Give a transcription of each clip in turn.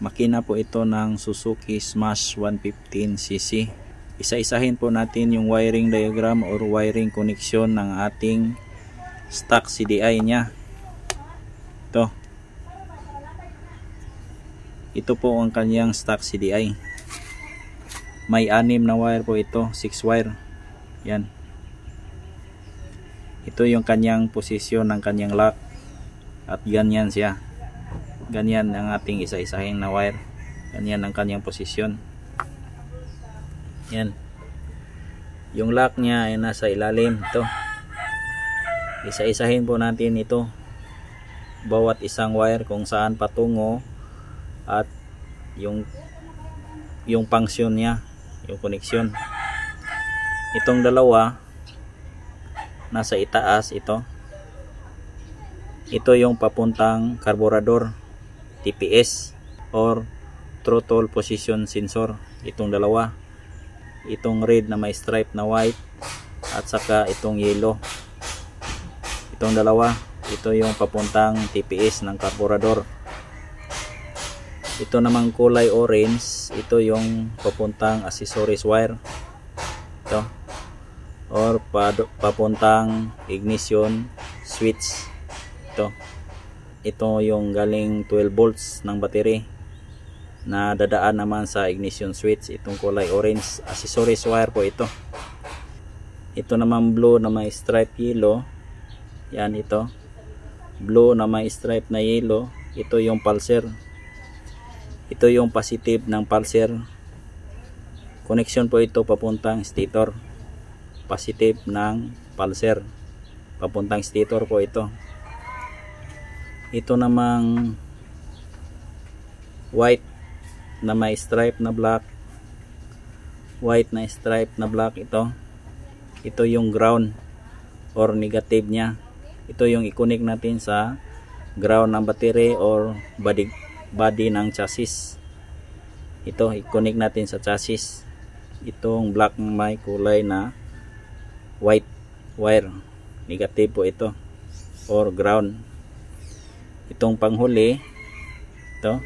Makina po ito ng Suzuki Smash 115cc. Isa-isahin po natin yung wiring diagram or wiring connection ng ating stock CDI nya. Ito po ang kanyang stock CDI. May 6 na wire po ito, 6 wire. Yan. Ito yung kanyang posisyon ng kanyang lock. At ganyan siya. Ganyan ang ating isa-isahin na wire. Ganyan ang kanyang posisyon. Yan. Yung lock niya ay nasa ilalim. Ito. Isa-isahin po natin ito. Bawat isang wire kung saan patungo at yung function niya, yung connection. Itong dalawa nasa itaas ito. Ito yung papuntang carburetor, TPS or throttle position sensor. Itong dalawa. Itong red na may stripe na white at saka itong yellow. Itong dalawa, ito yung papuntang TPS ng carburetor. Ito namang kulay orange, ito yung papuntang accessories wire. Ito. Or papuntang ignition switch. Ito yung galing 12 volts ng battery na dadaan naman sa ignition switch. Itong kulay orange, accessories wire po ito. Ito naman blue na may stripe yellow. Yan ito. Blue na may stripe na yellow. Ito yung pulser. Ito yung positive ng pulser. Connection po ito papuntang stator. Positive ng pulser. Papuntang stator po ito. Ito namang white na may stripe na black. White na stripe na black ito. Ito yung ground or negative niya. Ito yung i-connect natin sa ground ng battery or body ng chassis. Ito i-connect natin sa chassis. Itong black na may kulay na white wire. Negative po ito or ground. Itong panghuli, ito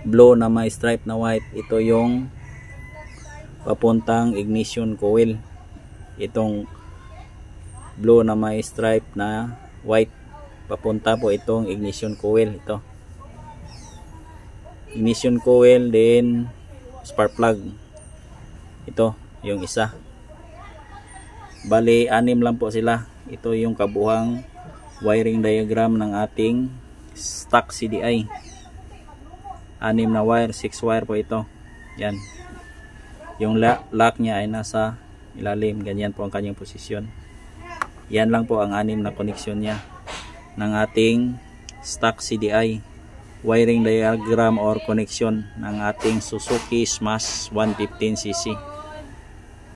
blue na may stripe na white, ito yung papuntang ignition coil. Itong blue na may stripe na white, papunta po itong ignition coil. Ito ignition coil, din spark plug. Ito yung isa. Bali 6 lang po sila. Ito yung kabuhang wiring diagram ng ating stock CDI. 6 na wire, 6 wire po ito. Yan. Yung lock niya ay nasa ilalim. Ganyan po ang kanyang posisyon. Yan lang po ang 6 na connection niya ng ating stock CDI. Wiring diagram or connection ng ating Suzuki Smash 115cc.